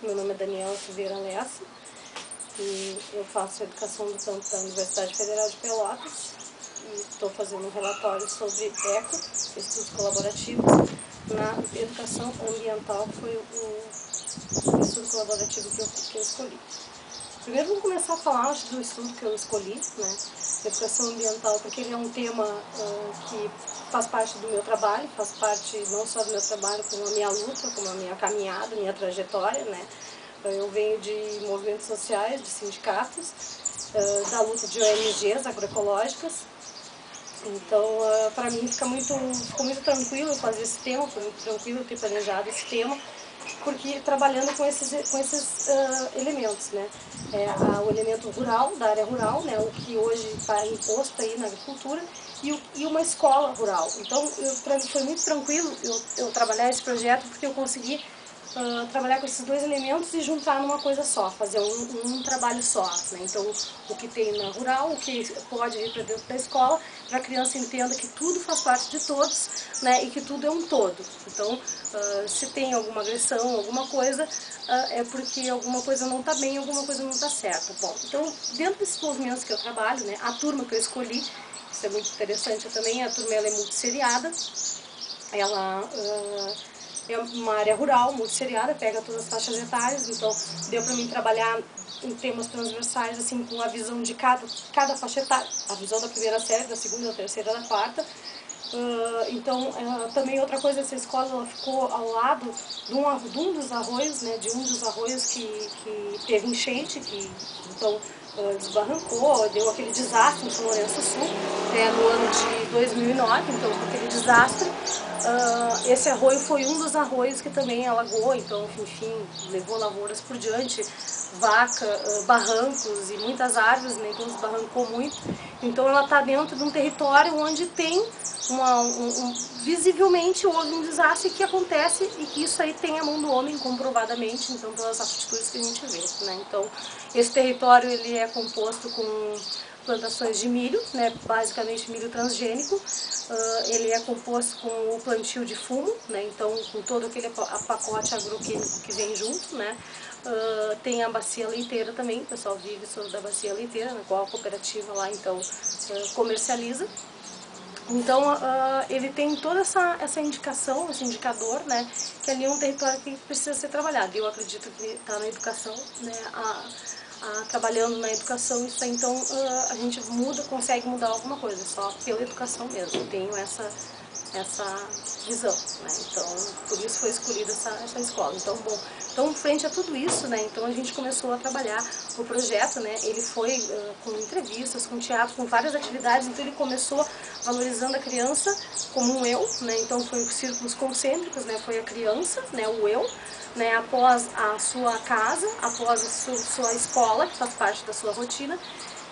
Meu nome é Daniela Silveira Lessa e eu faço educação do campo da Universidade Federal de Pelotas e estou fazendo um relatório sobre ECO, estudos colaborativos, na educação ambiental, que foi o estudo colaborativo que eu escolhi. Primeiro vamos começar a falar do estudo que eu escolhi, né, educação ambiental, porque ele é um tema que faz parte do meu trabalho, faz parte não só do meu trabalho, como a minha luta, como a minha caminhada, minha trajetória, né. Eu venho de movimentos sociais, de sindicatos, da luta de ONGs agroecológicas. Então, para mim ficou muito tranquilo fazer esse tema, foi muito tranquilo ter planejado esse tema, porque trabalhando com esses elementos, né? O elemento rural, da área rural, né? O que hoje está imposto aí na agricultura, e uma escola rural. Então, para mim foi muito tranquilo eu trabalhar esse projeto, porque eu consegui trabalhar com esses dois elementos e juntar numa coisa só, fazer um trabalho só, né? Então, o que tem na rural, o que pode ir para dentro da escola, para a criança entenda que tudo faz parte de todos, né? E que tudo é um todo. Então, se tem alguma agressão, alguma coisa, é porque alguma coisa não está bem, alguma coisa não está certa. Bom, então, dentro desses movimentos que eu trabalho, né? A turma que eu escolhi, isso é muito interessante também, a turma ela é multisseriada, ela é uma área rural, multisseriada, pega todas as faixas etárias, então deu para mim trabalhar em temas transversais, assim, com a visão de cada faixa etária, a visão da primeira série, da segunda, da terceira, da quarta. Então, também outra coisa, essa escola ela ficou ao lado de um dos arroios, né, de um dos arroios que teve enchente, então desbarrancou, deu aquele desastre em São Lourenço do Sul, no ano de 2009, então aquele desastre. Esse arroio foi um dos arroios que também alagou, então, enfim, levou lavouras por diante, vaca, barrancos e muitas árvores, né, então desbarrancou muito. Então ela está dentro de um território onde tem visivelmente houve um desastre que acontece e que isso aí tem a mão do homem comprovadamente, então pelas atitudes que a gente vê, né? Então esse território ele é composto com plantações de milho, né, basicamente milho transgênico. Ele é composto com o plantio de fumo, né, então com todo aquele pacote agroquímico que vem junto, né. Tem a bacia leiteira também, o pessoal vive sobre da bacia leiteira, na qual a cooperativa lá então comercializa. Então, ele tem toda essa indicação, esse indicador, né, que ali é um território que precisa ser trabalhado. Eu acredito que está na educação, né, trabalhando na educação, isso aí, então a gente consegue mudar alguma coisa, só pela educação mesmo. Eu tenho essa visão, né? Então, por isso foi escolhida essa escola. Então, bom, então, frente a tudo isso, né, então a gente começou a trabalhar o projeto, né, ele foi com entrevistas, com teatro, com várias atividades, então ele começou valorizando a criança como um eu, né, então foi os círculos concêntricos, né, foi a criança, né, o eu, né, após a sua casa, após a sua escola, que faz parte da sua rotina,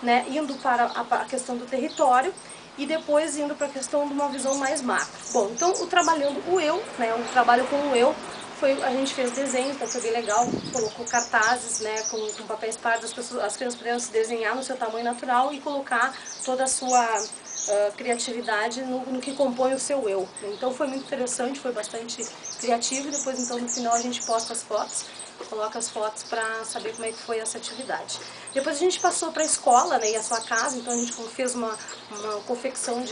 né, indo para a questão do território, e depois indo para a questão de uma visão mais macro. Bom, então trabalhando o eu, né, o trabalho com o eu, a gente fez desenho, então foi bem legal, colocou cartazes, né, com papéis pardos, as crianças puderam se desenhar no seu tamanho natural e colocar toda a sua criatividade no que compõe o seu eu. Então foi muito interessante, foi bastante criativo, e depois então no final a gente posta as fotos, coloca as fotos para saber como é que foi essa atividade. Depois a gente passou para a escola, né, e a sua casa, então a gente fez uma confecção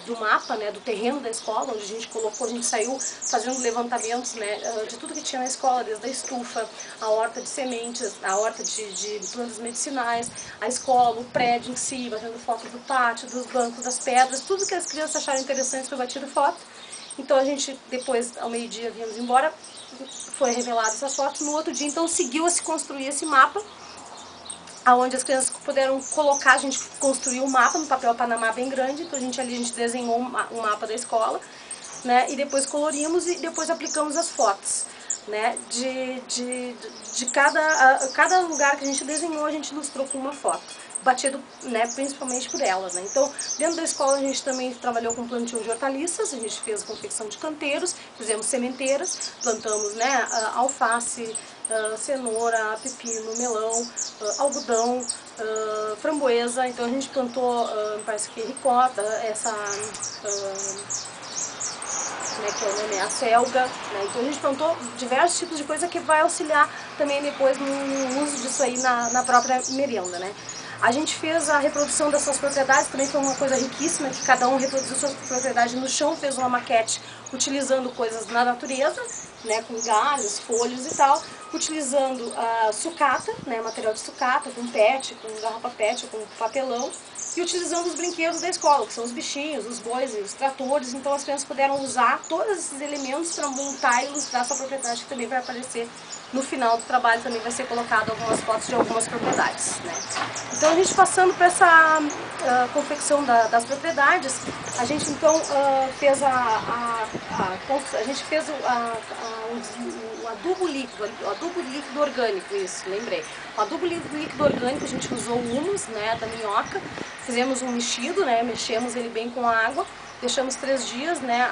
do mapa, né, do terreno da escola, onde a gente saiu fazendo levantamentos, né, de tudo que tinha na escola, desde a estufa, a horta de sementes, a horta de plantas medicinais, a escola, o prédio em si, batendo foto do pátio, dos bancos, das pedras, tudo que as crianças acharam interessante foi batido foto. Então a gente, depois, ao meio-dia, viemos embora, foi revelado essas fotos. No outro dia, então, seguiu a se construir esse mapa, onde as crianças puderam colocar, a gente construiu um mapa no papel Panamá bem grande, então a gente desenhou um mapa da escola, né, e depois colorimos e depois aplicamos as fotos, né, de cada lugar que a gente desenhou, a gente ilustrou com uma foto, batido, né, principalmente por elas, né. Então, dentro da escola a gente também trabalhou com plantio de hortaliças, a gente fez confecção de canteiros, fizemos sementeiras, plantamos, né, alface, cenoura, pepino, melão, algodão, framboesa, então a gente plantou, parece que ricota, como é que é o nome é a selga, né? Então a gente plantou diversos tipos de coisa que vai auxiliar também depois no uso disso aí na própria merenda, né? A gente fez a reprodução dessas propriedades, também foi uma coisa riquíssima, que cada um reproduziu sua propriedade no chão, fez uma maquete utilizando coisas da natureza, né, com galhos, folhas e tal, utilizando a sucata, né, material de sucata, com pet, com garrafa pet, com papelão, e utilizando os brinquedos da escola, que são os bichinhos, os bois e os tratores. Então as crianças puderam usar todos esses elementos para montar e ilustrar sua propriedade, que também vai aparecer no final do trabalho, também vai ser colocado algumas fotos de algumas propriedades, né? Então a gente passando por essa confecção das propriedades, a gente então fez a gente fez o adubo líquido orgânico, isso, lembrei. O adubo líquido orgânico, a gente usou o humus, né, da minhoca, fizemos um mexido, né, mexemos ele bem com a água, deixamos 3 dias, né,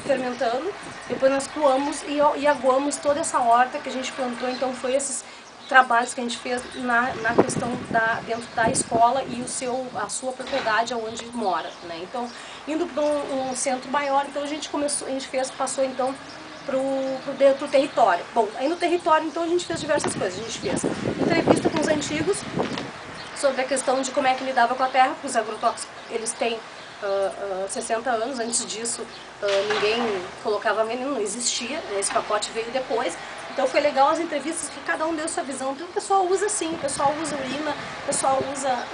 fermentando, depois nós coamos e aguamos toda essa horta que a gente plantou. Então foi esses trabalhos que a gente fez na questão dentro da escola e a sua propriedade onde mora, né? Então, indo para um centro maior, então a gente passou então pro território. Bom, aí no território então a gente fez diversas coisas. A gente fez entrevista com os antigos sobre a questão de como é que lidava com a terra, porque os agrotóxicos eles têm 60 anos, antes disso ninguém colocava veneno, não existia, né? Esse pacote veio depois. Então foi legal as entrevistas que cada um deu sua visão. Então o pessoal usa sim, o pessoal usa urina, o pessoal usa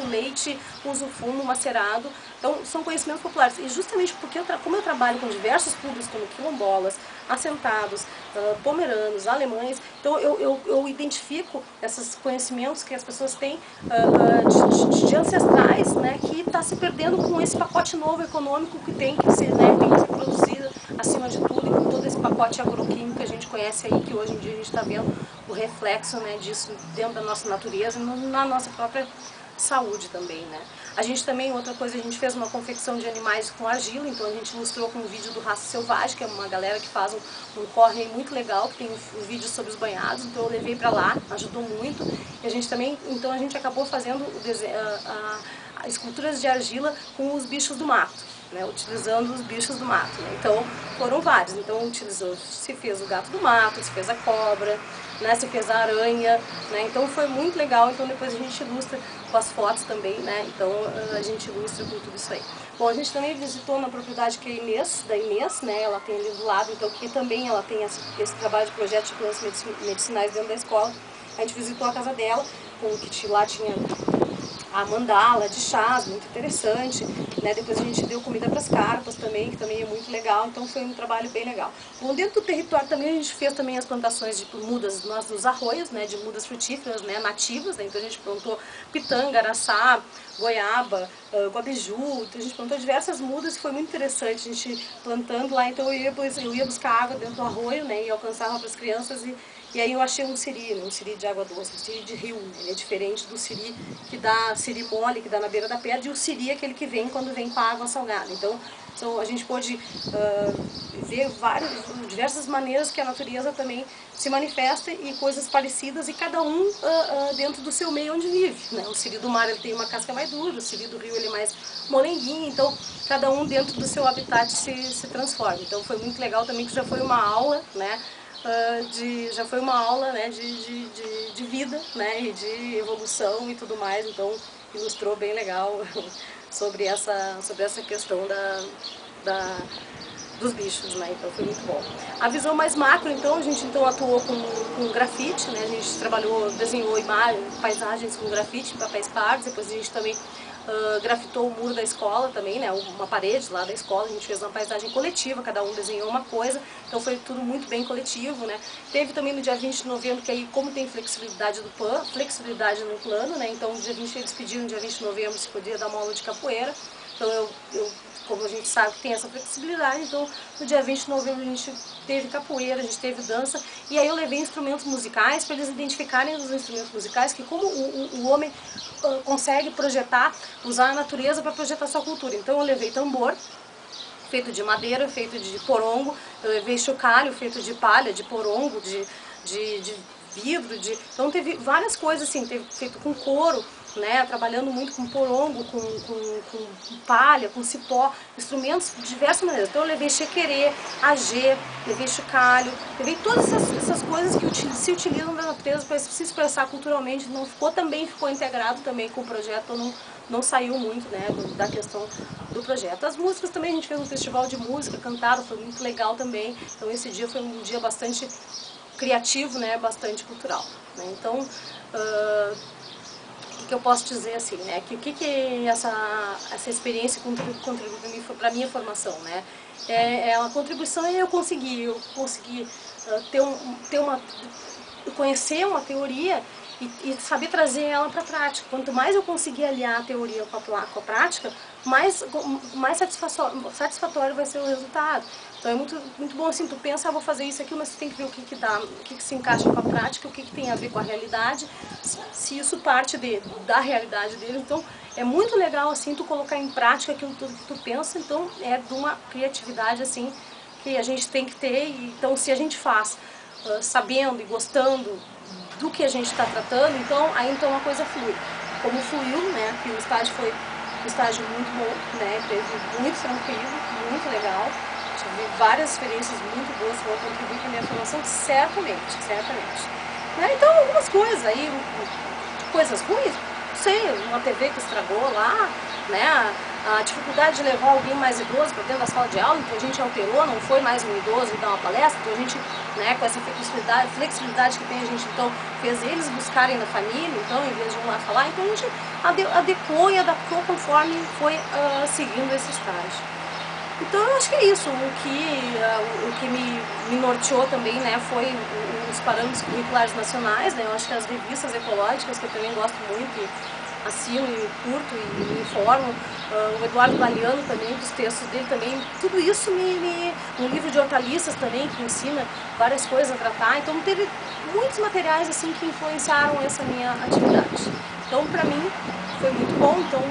o leite, usa o fumo macerado. Então são conhecimentos populares. E justamente porque como eu trabalho com diversos públicos, como quilombolas, assentados, pomeranos, alemães, então eu identifico esses conhecimentos que as pessoas têm de ancestrais, né, que está se perdendo com esse pacote novo econômico que tem que ser produzido acima de tudo, e com todo esse pacote agroquímico que a gente conhece aí, que hoje em dia a gente está vendo o reflexo, né, disso dentro da nossa natureza e na nossa própria saúde também, né. A gente também, outra coisa, a gente fez uma confecção de animais com argila, então a gente mostrou com um vídeo do Raça Selvagem, que é uma galera que faz um corre muito legal, que tem um vídeo sobre os banhados, então eu levei pra lá, ajudou muito. E a gente também, então a gente acabou fazendo esculturas de argila com os bichos do mato, né, utilizando os bichos do mato, né. Então foram vários, então se fez o gato do mato, se fez a cobra, né, se fez a aranha, né, então foi muito legal. Então depois a gente ilustra com as fotos também, né, então a gente ilustra com tudo isso aí. Bom, a gente também visitou na propriedade que é da Inês, né, ela tem ali do lado, então que também ela tem esse trabalho de projeto de plantas medicinais dentro da escola. A gente visitou a casa dela, que lá tinha a mandala de chás, muito interessante, né? Depois a gente deu comida para as carpas também, que também é muito legal, então foi um trabalho bem legal. Bom, dentro do território também a gente fez também as plantações de mudas dos arroios, né? De mudas frutíferas, né? Nativas, né? Então a gente plantou pitanga, araçá, goiaba, guabiju, então a gente plantou diversas mudas e foi muito interessante a gente plantando lá. Então eu ia buscar água dentro do arroio, né? E alcançava para as crianças e aí eu achei um siri, né? Um siri de água doce, um siri de rio. Ele é diferente do siri que dá, siri mole, que dá na beira da pedra, e o siri é aquele que vem quando vem com a água salgada. Então a gente pôde ver diversas maneiras que a natureza também se manifesta e coisas parecidas, e cada um dentro do seu meio onde vive, né? O siri do mar ele tem uma casca mais dura, o siri do rio ele é mais molenguinho, então cada um dentro do seu habitat se transforma. Então foi muito legal também, que já foi uma aula, né? Já foi uma aula, né, de vida, né, e de evolução e tudo mais. Então ilustrou bem legal sobre essa questão dos bichos, né, então foi muito bom. A visão mais macro, então, a gente atuou com grafite, né, a gente desenhou paisagens com grafite, papéis pardos, depois a gente também grafitou o muro da escola também, né, uma parede lá da escola. A gente fez uma paisagem coletiva, cada um desenhou uma coisa, então foi tudo muito bem coletivo, né. Teve também no dia 20 de novembro, que aí, como tem flexibilidade do PAN, flexibilidade no plano, né, então no dia 20 eles pediram, no dia 20 de novembro, se podia dar uma aula de capoeira. Então como a gente sabe que tem essa flexibilidade, então no dia 20 de novembro a gente teve capoeira, a gente teve dança, e aí eu levei instrumentos musicais para eles identificarem os instrumentos musicais, que como o homem consegue projetar, usar a natureza para projetar sua cultura. Então eu levei tambor, feito de madeira, feito de porongo, eu levei chocalho, feito de palha, de porongo, de vidro, então teve várias coisas assim, teve feito com couro, né, trabalhando muito com porongo, com palha, com cipó, instrumentos de diversas maneiras. Então eu levei chequerê, agê, levei chocalho, levei todas essas coisas que se utilizam da natureza para se expressar culturalmente. Não ficou, também ficou integrado também com o projeto, não saiu muito, né, da questão do projeto. As músicas também, a gente fez um festival de música, cantaram, foi muito legal também. Então esse dia foi um dia bastante criativo, né, bastante cultural, né? Então, o que eu posso dizer assim, né, que o que essa experiência contribuiu para a minha formação, né? É uma contribuição e eu consegui conhecer uma teoria e saber trazer ela para a prática. Quanto mais eu conseguir aliar a teoria com a prática, mais satisfatório vai ser o resultado. Então é muito bom assim, tu pensa, vou fazer isso aqui, mas tu tem que ver o que dá, o que se encaixa com a prática, o que tem a ver com a realidade, se isso parte da realidade dele. Então é muito legal assim tu colocar em prática aquilo tudo que tu pensa. Então é de uma criatividade assim que a gente tem que ter. E então se a gente faz sabendo e gostando do que a gente está tratando, então aí então a coisa flui. Como fluiu, né? Que o estágio foi um estágio muito bom, né? Teve muito tranquilo, muito legal. Tive várias experiências muito boas que vão contribuir para a minha formação, certamente, certamente. Né? Então algumas coisas aí, coisas ruins, não sei, uma TV que estragou lá, né? A dificuldade de levar alguém mais idoso para dentro da sala de aula, então a gente alterou, não foi mais um idoso dar uma palestra, então a gente, né, com essa flexibilidade que tem, a gente então fez eles buscarem na família, então em vez de um lá falar, então a gente adequou e adaptou conforme foi seguindo esse estágio. Então eu acho que é isso, o que me norteou também, né, foi os parâmetros curriculares nacionais, né, eu acho que as revistas ecológicas, que eu também gosto muito, e assino e curto e me informo, o Eduardo Galeano também, dos textos dele também, tudo isso um livro de hortaliças também, que ensina várias coisas a tratar, então teve muitos materiais assim que influenciaram essa minha atividade. Então para mim foi muito bom, então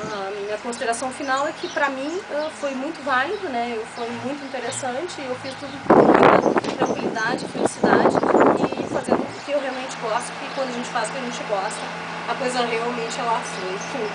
a minha consideração final é que para mim foi muito válido, né? Foi muito interessante, eu fiz tudo com muita tranquilidade, felicidade e fazendo o que eu realmente gosto, porque quando a gente faz o que a gente gosta, a coisa realmente ela flui.